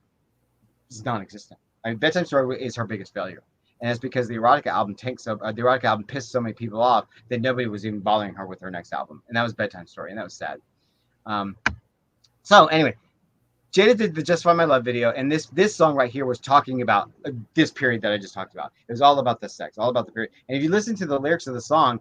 is non-existent. Bedtime Story is her biggest failure. And it's because the erotica album pissed so many people off that nobody was even bothering her with her next album. And that was Bedtime Story. And that was sad. So anyway, Jada did the Justify My Love video, and this song right here was talking about this period that I just talked about. It was all about the sex, all about the period. And if you listen to the lyrics of the song,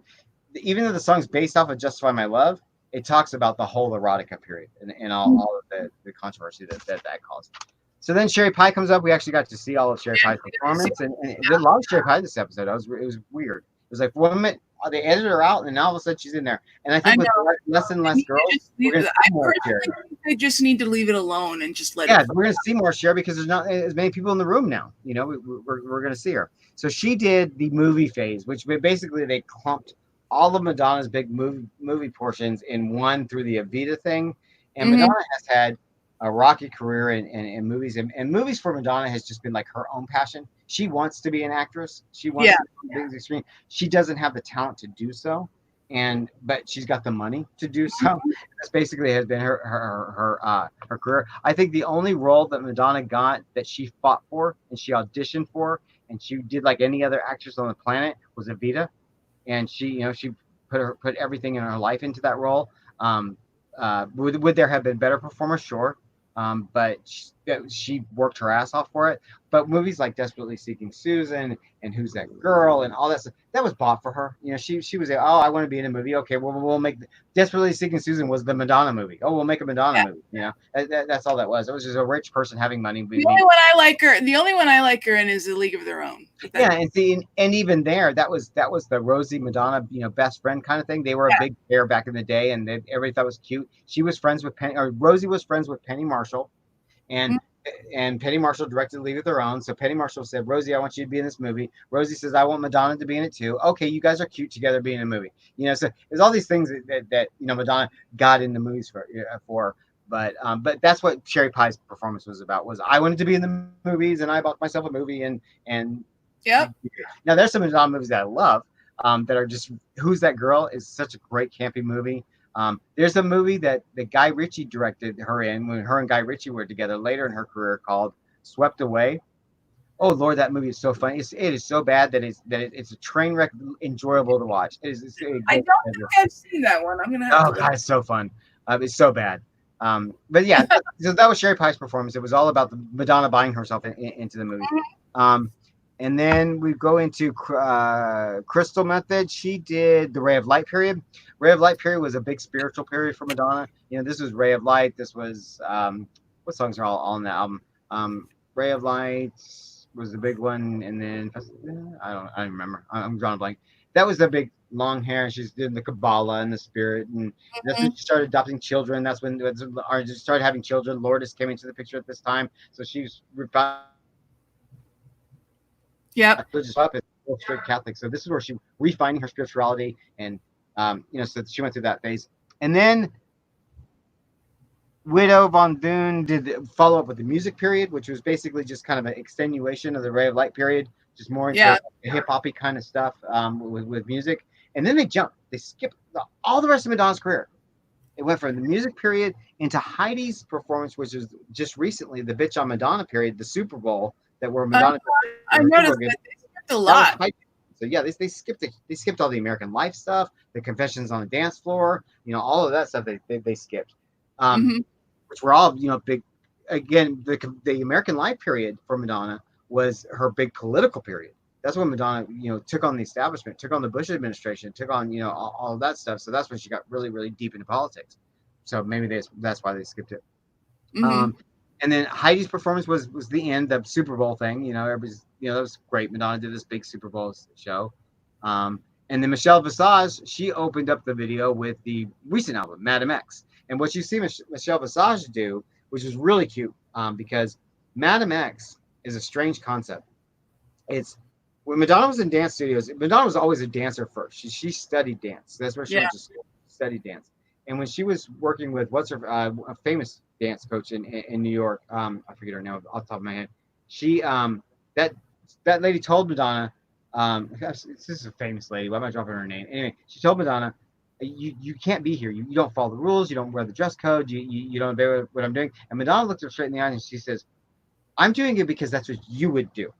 even though the song's based off of Justify My Love, it talks about the whole erotica period and all of the controversy that caused. So then Sherry Pie comes up. We actually got to see all of Sherry Pie's performance, and we love Sherry Pie this episode. It was weird. It was like 1 minute they edited her out, and now all of a sudden she's in there. And I think with less and less girls, we're going to see more Sherry. They just need to leave it alone and just let it. Yeah, we're going to see more Sherry because there's not as many people in the room now. You know, we're going to see her. So she did the movie phase, which basically they clumped all of Madonna's big movie portions in one through the Evita thing. And Madonna has had a rocky career in movies, and movies for Madonna has just been like her own passion. She wants to be an actress. She wants to be on the big screen. She doesn't have the talent to do so, but she's got the money to do so. This basically has been her career. I think the only role that Madonna got that she fought for and she auditioned for and she did like any other actress on the planet was Evita, and she put everything in her life into that role. Would there have been better performers? Sure. But she worked her ass off for it. But movies like Desperately Seeking Susan and Who's That Girl and all that stuff, that was bought for her. You know, she was like, oh, I want to be in a movie. Okay, well, we'll make Desperately Seeking Susan was the Madonna movie. Oh, we'll make a Madonna movie. You know, that's all that was. It was just a rich person having money. The only one I like her in is The League of Their Own. Yeah, and see, and even there, that was the Rosie Madonna, best friend kind of thing. They were a big pair back in the day, and everybody thought it was cute. She was friends with Rosie was friends with Penny Marshall, and Penny Marshall directed League of Their Own. So Penny Marshall said, Rosie, I want you to be in this movie. Rosie says, I want Madonna to be in it too. Okay, you guys are cute together being in a movie. So there's all these things that Madonna got in the movies for. But that's what Sherry Pie's performance was about. Was I wanted to be in the movies, and I bought myself a movie, and yeah. Now there's some Madonna movies that I love that are just Who's That Girl is such a great campy movie. There's a movie that Guy Ritchie directed her in when her and Guy Ritchie were together later in her career called Swept Away. Oh Lord, that movie is so funny. It is so bad that it's a train wreck, enjoyable to watch. I don't think I've seen that one. I'm gonna have to. Oh God, it's so fun. It's so bad. But yeah, so that was Sherry Pie's performance. It was all about the Madonna buying herself into the movie. And then we go into Crystal Method. She did the Ray of Light period. Ray of Light period was a big spiritual period for Madonna. This was Ray of Light. This was what songs are all on the album? Ray of Light was the big one, and then I don't remember. I'm drawing a blank. That was the big long hair. She's doing the Kabbalah and the spirit, and that's when she started adopting children. That's when she started having children. Lourdes came into the picture at this time, so she's religious up as a straight Catholic. So this is where she refining her spirituality, and so she went through that phase. And then Widow Von Thun did follow up with the music period, which was basically just kind of an extenuation of the Ray of Light period, just more into hip hoppy kind of stuff with music. And then they skipped all the rest of Madonna's career. It went from the music period into Heidi's performance, which was just recently the Bitch on Madonna period, the Super Bowl that were Madonna. I noticed that they skipped a lot. So yeah, they skipped all the American Life stuff, the Confessions on the Dance Floor, all of that stuff they skipped, which were all big. Again, the American Life period for Madonna was her big political period. That's when Madonna took on the establishment, took on the Bush administration, took on all of that stuff. So that's when she got really, really deep into politics. So maybe that's why they skipped it. And then Heidi's performance was the end, the Super Bowl thing. Everybody's, that was great. Madonna did this big Super Bowl show. And then Michelle Visage, she opened up the video with the recent album, Madam X. And what you see Michelle Visage do, which is really cute, because Madam X is a strange concept. It's when Madonna was in dance studios, Madonna was always a dancer first. She studied dance. That's where she went to school, studied dance. And when she was working with a famous dance coach in New York, I forget her name off the top of my head. She that lady told Madonna, this is a famous lady. Why am I dropping her name? Anyway, she told Madonna, you can't be here. You don't follow the rules. You don't wear the dress code. You don't obey what I'm doing. And Madonna looked her straight in the eye and she says, I'm doing it because that's what you would do.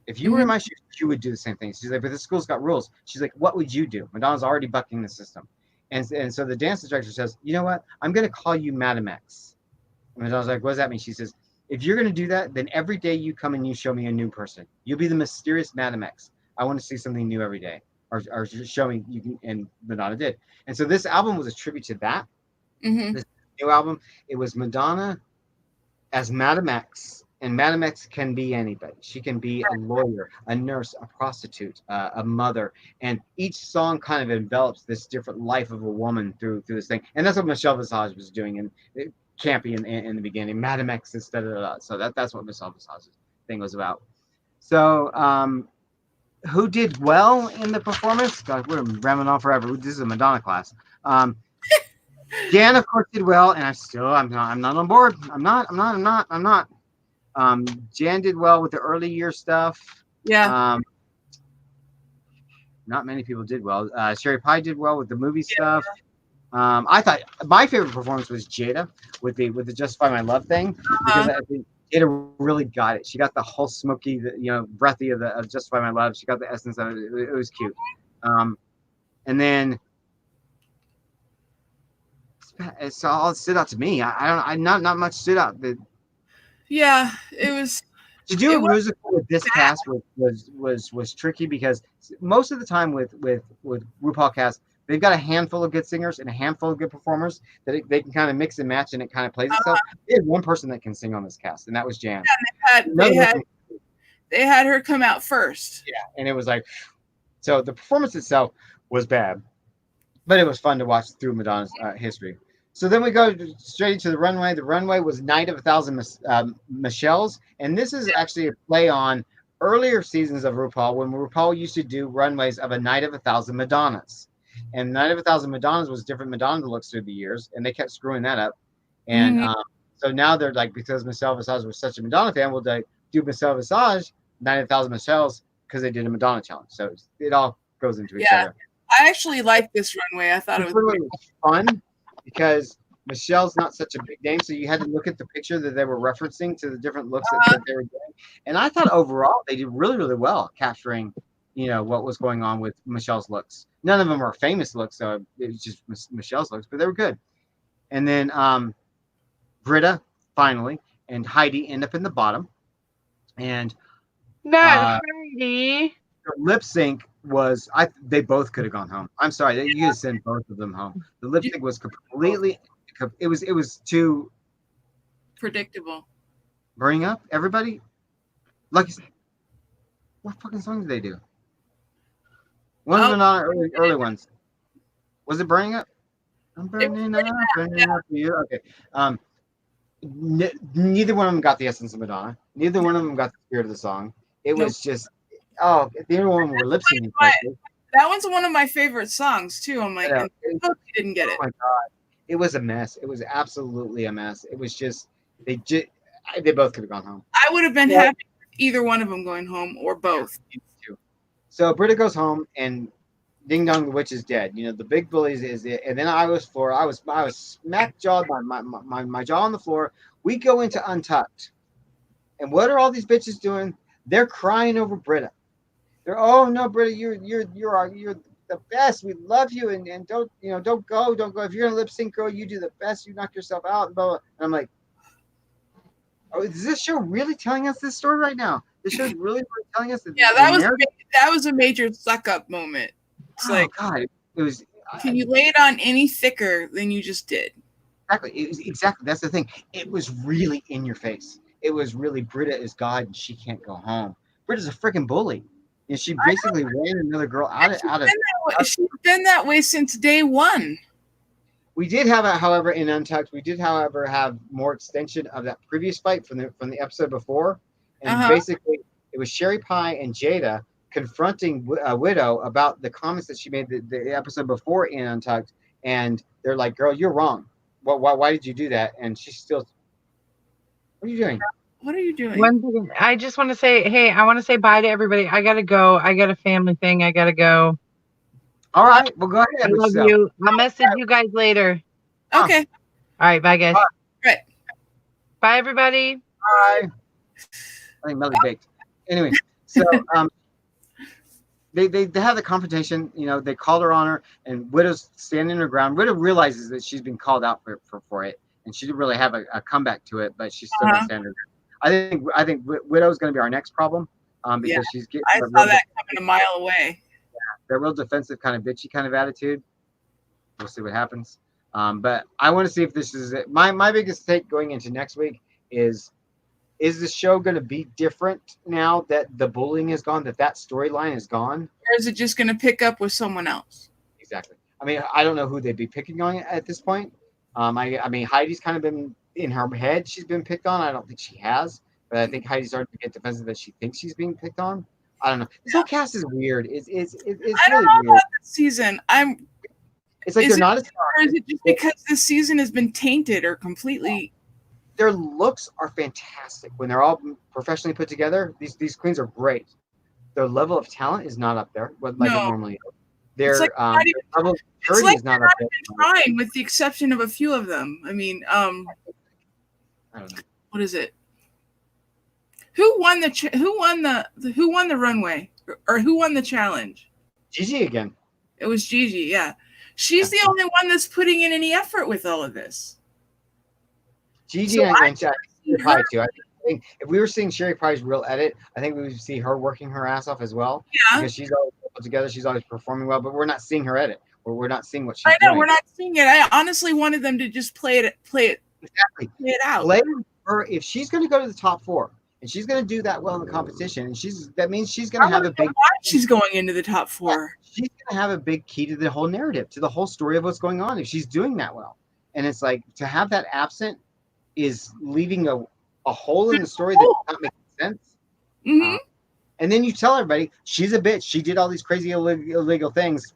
If you were in my shoes, you would do the same thing. She's like, but the school's got rules. She's like, what would you do? Madonna's already bucking the system. And so the dance director says, you know what? I'm going to call you Madam X. And Madonna's like, what does that mean? She says, if you're going to do that, then every day you come and you show me a new person. You'll be the mysterious Madam X. I want to see something new every day. Or show me you can, and Madonna did. And so this album was a tribute to that. Mm-hmm. This new album, it was Madonna as Madam X, and Madam X can be anybody. She can be a lawyer, a nurse, a prostitute, a mother, and each song kind of envelops this different life of a woman through this thing. And that's what Michelle Visage was doing, and campy in the beginning. Madam X instead of that. So that's what Michelle Visage's thing was about. So who did well in the performance? God, we're ramming on forever. This is a Madonna class. Jan, of course, did well, and I'm not on board. I'm not. Jan did well with the early year stuff. Yeah. Not many people did well. Sherry Pie did well with the movie stuff. I thought my favorite performance was Jada with the Justify My Love thing, because I think Jada really got it. She got the whole smoky, breathy of Justify My Love. She got the essence of it. It was cute. And then it's all stood out to me. I don't. Not much stood out. Yeah, it was. To do a musical with this cast was tricky, because most of the time with RuPaul cast, they've got a handful of good singers and a handful of good performers that they can kind of mix and match, and it kind of plays itself. They had one person that can sing on this cast, and that was Jan. Yeah, they had her come out first. Yeah, and it was like, so the performance itself was bad, but it was fun to watch through Madonna's history. So then we go straight into the runway. The runway was Night of 1,000 Michelles, and this is actually a play on earlier seasons of RuPaul, when RuPaul used to do runways of a Night of 1,000 Madonnas. And Night of 1,000 Madonnas was different Madonna looks through the years, and they kept screwing that up. And so now they're like, because Michelle Visage was such a Madonna fan, we'll do Michelle Visage Night of 1,000 Michelles, because they did a Madonna challenge. So it all goes into each other. I actually liked this runway. I thought it was fun, because Michelle's not such a big name, so you had to look at the picture that they were referencing to the different looks that they were doing. And I thought overall they did really, really well capturing, what was going on with Michelle's looks. None of them were famous looks, so it was just Michelle's looks, but they were good. And then Britta finally and Heidi end up in the bottom, and Heidi. The lip sync was they both could have gone home. I'm sorry, you could send both of them home. The lip sync was completely. It was too predictable. Bring up everybody. Lucky. What fucking song did they do? One of the early ones. Was it Burning Up? I'm burning up for you. Okay. Neither one of them got the essence of Madonna. Neither one of them got the spirit of the song. It was just. Oh, the other one were lip syncing. That one's one of my favorite songs too. I'm like, didn't get it. Oh my god, it was a mess. It was absolutely a mess. It was just they both could have gone home. I would have been happy with either one of them going home, or both. So Britta goes home, and Ding Dong the Witch is dead. The big bullies is it, and then I was smack jawed by my jaw on the floor. We go into Untucked, and what are all these bitches doing? They're crying over Britta. They're, oh no, Britta, you're the best. We love you, and don't go. If you're gonna lip sync, girl, you do the best. You knock yourself out, and blah, blah. And I'm like, oh, is this show really telling us this story right now? This show's really telling us that. Yeah, that was a major suck up moment. It's God, it was. Can you lay it on any thicker than you just did? Exactly. That's the thing. It was really in your face. It was really, Britta is God and she can't go home. Britta's a freaking bully. And she basically ran another girl out of. She's been that way since day one. We did have, however, in Untucked, have more extension of that previous fight from the episode before. And basically, it was Sherry Pie and Jada confronting Widow about the comments that she made the episode before in Untucked. And they're like, girl, you're wrong. Why did you do that? And she's still... What are you doing? What are you doing? One second. I just want to say, hey, I want to say bye to everybody. I got to go. I got a family thing. I got to go. All right. Well, go ahead. I love you. I'll message you guys later. Okay. All right. Bye, guys. All right. Bye, everybody. Bye. I think Melly baked. Anyway, so they have the confrontation. They called her on her, and Widow's standing her ground. Widow realizes that she's been called out for it. and she didn't really have a comeback to it, but she's still gonna stand her. I think Widow's gonna be our next problem, because she's getting. I saw that coming a mile away. Yeah, that real defensive kind of bitchy kind of attitude. We'll see what happens. But I want to see if this is it. My biggest take going into next week is the show going to be different now that the bullying is gone, that storyline is gone? Or is it just going to pick up with someone else? Exactly. I mean, I don't know who they'd be picking on at this point. I mean, Heidi's kind of been in her head. She's been picked on. I don't think she has, but I think Heidi's starting to get defensive that she thinks she's being picked on. I don't know. This whole cast is weird. It's I don't know about this season. It's like they're not as smart. Or is it just because this season has been tainted or completely? Their looks are fantastic when they're all professionally put together. These queens are great. Their level of talent is not up there, it normally is. Their level of purity is not up there. Trying, with the exception of a few of them. I mean, I don't know. What is it? Who won the runway, or who won the challenge? Gigi again. It was Gigi. Yeah, she's the only one that's putting in any effort with all of this. Gigi and Sherry Pie too. I think if we were seeing Sherry Pie's real edit, I think we would see her working her ass off as well. Yeah, because she's always put together. She's always performing well, but we're not seeing her edit. We're not seeing what she's doing. I know we're not seeing it. I honestly wanted them to just play it exactly. Play it out. Play her if she's going to go to the top 4 and she's going to do that well in the competition, and that means she's going to have a big. She's going into the top 4. She's going to have a big key to the whole narrative, to the whole story of what's going on if she's doing that well. And it's like, to have that absent is leaving a hole in the story that does not make sense. Mm-hmm. And then you tell everybody she's a bitch. She did all these crazy illegal things.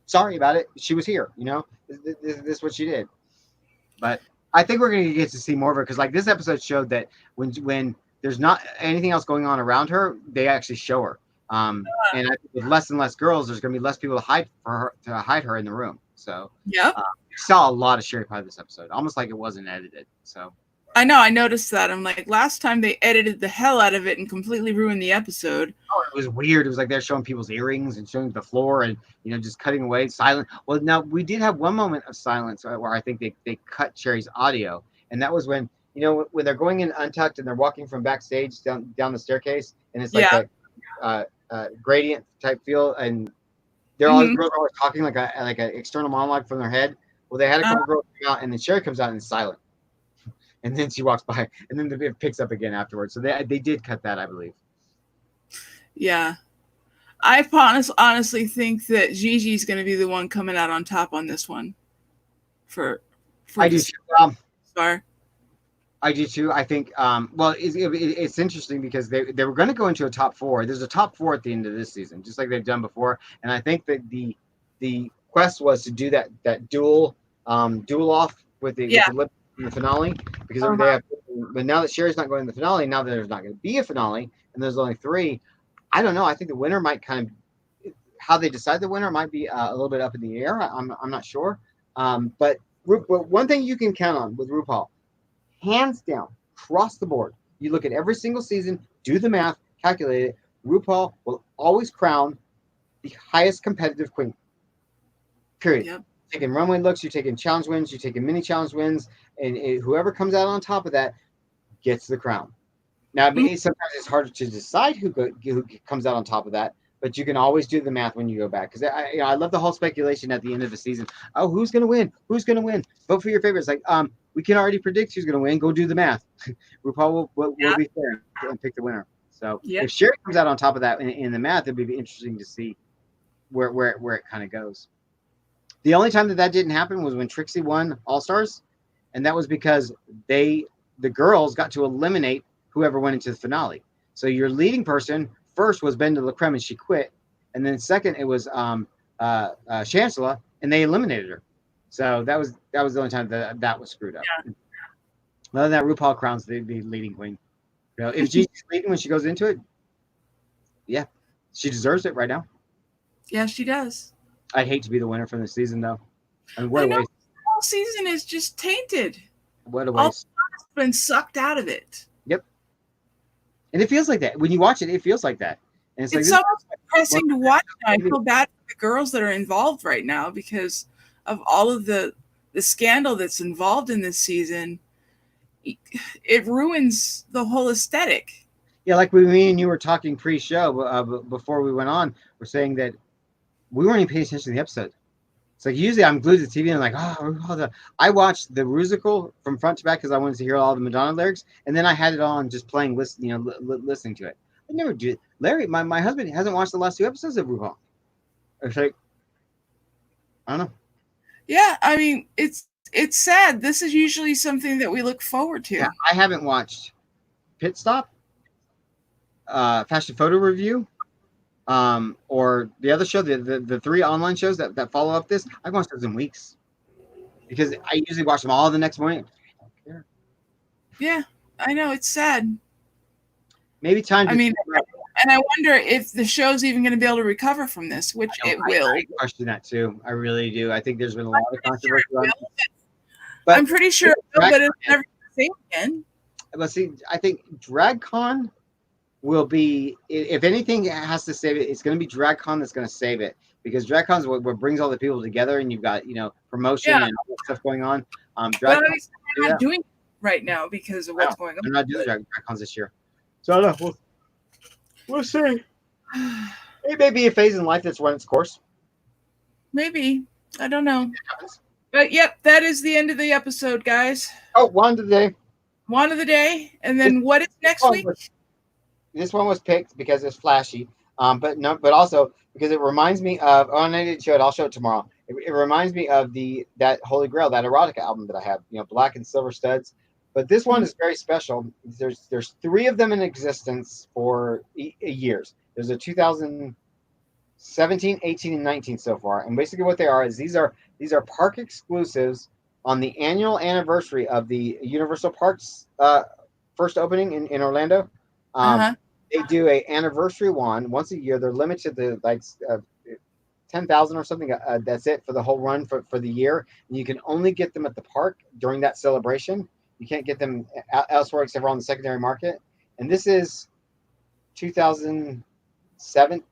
Sorry about it. She was here. This is what she did. But I think we're going to get to see more of her, because like this episode showed that when there's not anything else going on around her, they actually show her. And I think with less and less girls, there's going to be less people to hide her in the room. So yeah, we saw a lot of Sherry Pie this episode, almost like it wasn't edited. So I know, I noticed that. I'm like, last time they edited the hell out of it and completely ruined the episode. Oh, it was weird. It was like they're showing people's earrings and showing the floor and just cutting away silent. Well, now we did have one moment of silence where I think they cut Sherry's audio, and that was when when they're going in Untucked and they're walking from backstage down the staircase, and it's like a gradient type feel, and they're all girls are always talking like an external monologue from their head. Well, they had a couple girls come out, and then Sherry comes out and it's silent, and then she walks by, and then it picks up again afterwards. So they did cut that, I believe. Yeah, I honestly think that Gigi's going to be the one coming out on top on this one. I do too. Star. I do too. I think. Well, it's interesting because they were going to go into a top 4. There's a top 4 at the end of this season, just like they've done before. And I think that the quest was to do that duel off with the lip in the finale, because they have. But now that Sherry's not going to the finale, now that there's not going to be a finale, and there's only 3. I don't know. I think the winner might how they decide the winner might be a little bit up in the air. I'm not sure. But one thing you can count on with RuPaul, hands down, across the board, you look at every single season, do the math, calculate it, RuPaul will always crown the highest competitive queen. Period. Yep. You're taking runway looks, you're taking challenge wins, you're taking mini challenge wins, and whoever comes out on top of that gets the crown. Now, sometimes it's harder to decide who comes out on top of that, but you can always do the math when you go back. Because I love the whole speculation at the end of the season. Oh, who's going to win? Who's going to win? Vote for your favorites. Like, we can already predict who's going to win. Go do the math. RuPaul will be fair and pick the winner. So if Sherry comes out on top of that in the math, it'd be interesting to see where it kind of goes. The only time that didn't happen was when Trixie won All Stars, and that was because the girls got to eliminate whoever went into the finale. So your leading person first was Ben de la Creme, and she quit, and then second it was Chancellor, and they eliminated her. So that was the only time that was screwed up. Yeah. Other than that, RuPaul crowns the leading queen. If Gigi's leading when she goes into it, yeah, she deserves it right now. Yeah, she does. I'd hate to be the winner from the season, though. I mean, what a waste. The whole season is just tainted. What a waste. All the been sucked out of it. Yep. And it feels like that. When you watch it, it feels like that. And it's so depressing to watch. I feel bad for the girls that are involved right now because of all of the scandal that's involved in this season, it ruins the whole aesthetic. Yeah, like me and you were talking pre-show before we went on. We're saying that we weren't even paying attention to the episode. It's like usually I'm glued to the TV and I'm like, I watched the musical from front to back because I wanted to hear all the Madonna lyrics, and then I had it on just playing, listening to it. I never do it. Larry, my husband hasn't watched the last 2 episodes of RuPaul. It's like, I don't know. Yeah, I mean, it's sad. This is usually something that we look forward to. Yeah, I haven't watched Pit Stop, Fashion Photo Review, or the other show, the 3 online shows that follow up this. I've watched those in weeks because I usually watch them all the next morning. I don't care. Yeah, I know, it's sad. Maybe time. And I wonder if the show's even going to be able to recover from this, which it will. I question that too. I really do. I think there's been a lot of controversy. But I'm pretty sure it will, but it's never the same again. But see, I think DragCon will be, if anything has to save it, it's going to be DragCon that's going to save it, because DragCon is what brings all the people together, and you've got promotion and all that stuff going on. They're not doing it right now because of what's going on. They're not doing DragCons this year, so I don't know. We'll see. It may be a phase in life that's run its course. Maybe. I don't know. But yep, that is the end of the episode, guys. Oh, Wand of the day. Wand of the day. And then what is next week? This one was picked because it's flashy. But also because it reminds me of, I didn't show it, I'll show it tomorrow. It reminds me of that Holy Grail, that erotica album that I have, black and silver studs. But this one is very special. There's 3 of them in existence for years. There's a 2017, 18, and 19 so far. And basically what they are is these are park exclusives on the annual anniversary of the Universal Parks first opening in Orlando. They do a anniversary one once a year. They're limited to 10,000 or something. That's it for the whole run for the year. And you can only get them at the park during that celebration. You can't get them elsewhere except for on the secondary market. And this is 2007.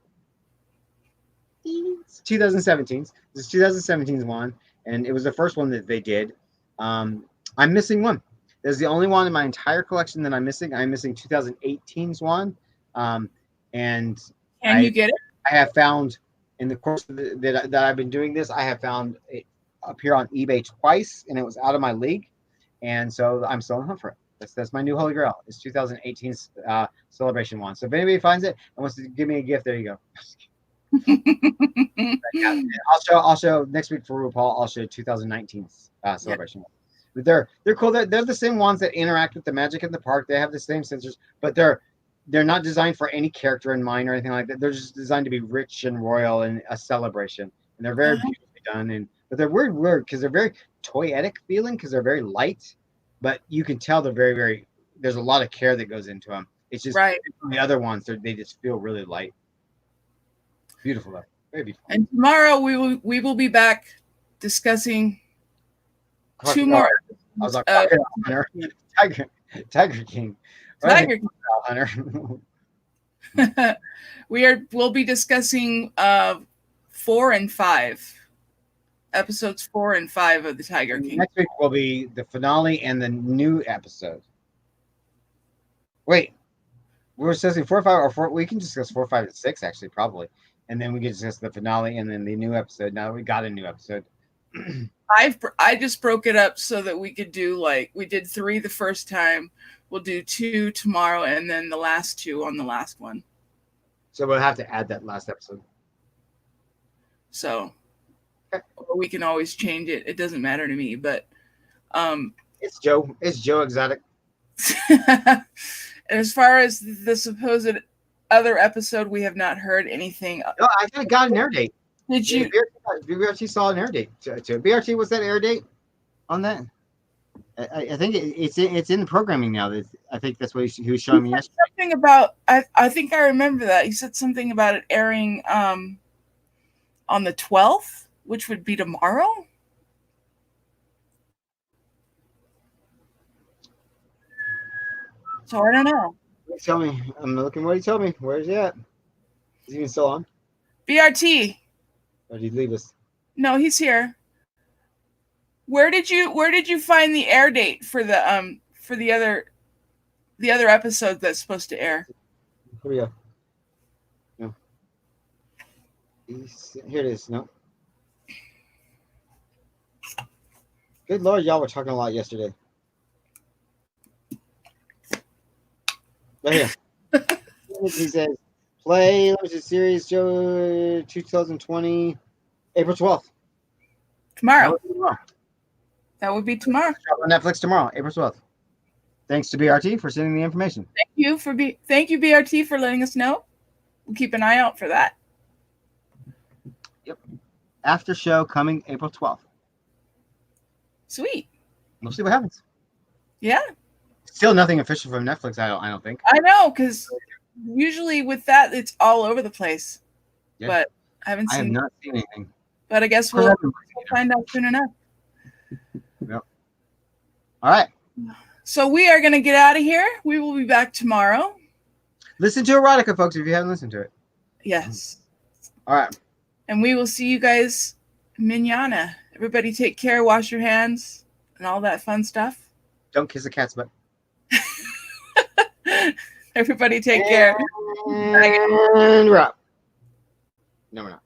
2017. This is 2017's one, and it was the first one that they did. I'm missing one. There's the only one in my entire collection that I'm missing. I'm missing 2018's one. And you get it? I have found in the course that I've been doing this, I have found it appear on eBay twice, and it was out of my league. And so I'm still on hunt for it. That's my new Holy Grail. It's 2018's celebration one. So if anybody finds it and wants to give me a gift, there you go. I'll show next week for RuPaul. I'll show 2019's celebration. But they're cool. They're the same ones that interact with the magic in the park. They have the same sensors, but they're not designed for any character in mind or anything like that. They're just designed to be rich and royal and a celebration. And they're very beautifully done. But they're weird because they're very toyetic feeling, because they're very light, but you can tell they're very, very. There's a lot of care that goes into them. It's just the other ones, they just feel really light. Beautiful, though. Very beautiful. And tomorrow we will be back discussing 2 more. I was like, Tiger King. Tiger King. Hunter. We'll be discussing 4 and 5. Episodes 4 and 5 of the Tiger King. Next week will be the finale and the new episode. Wait, we're discussing 4, 5, or 4. We can discuss 4, 5, and 6 actually, probably, and then we can discuss the finale and then the new episode. Now we got a new episode. I just broke it up so that we could do, we did 3 the first time. We'll do 2 tomorrow, and then the last 2 on the last one. So we'll have to add that last episode. So. Or we can always change it. It doesn't matter to me, but it's Joe Exotic. And as far as the supposed other episode, we have not heard anything. No, I think I got an air date. Did you? BRT saw an air date to it. BRT, what's that air date on that? I think it's in the programming now. I think that's what he was showing me yesterday. Something about I think I remember that he said something about it airing on the 12th. Which would be tomorrow? So I don't know. Tell me. I'm looking what he told me. Where is he at? Is he even still on? BRT. Or did he leave us? No, he's here. Where did you find the air date for the other episode that's supposed to air? Here we go. No. Here it is. No. Good Lord, y'all were talking a lot yesterday. Right here. He says, play limited series show 2020, April 12th. Tomorrow. That would be tomorrow. On Netflix tomorrow, April 12th. Thanks to BRT for sending the information. Thank you BRT for letting us know. We'll keep an eye out for that. Yep. After show coming April 12th. Sweet. We'll see what happens. Yeah. Still nothing official from Netflix, I don't think. I know, because usually with that it's all over the place. Yeah. But I have not seen anything. But I guess we'll find out soon enough. Yep. All right. So we are going to get out of here. We will be back tomorrow. Listen to Erotica, folks, if you haven't listened to it. Yes. All right. And we will see you guys mañana. Everybody take care, wash your hands, and all that fun stuff. Don't kiss a cat's butt. Everybody take care. And wrap. No, we're not.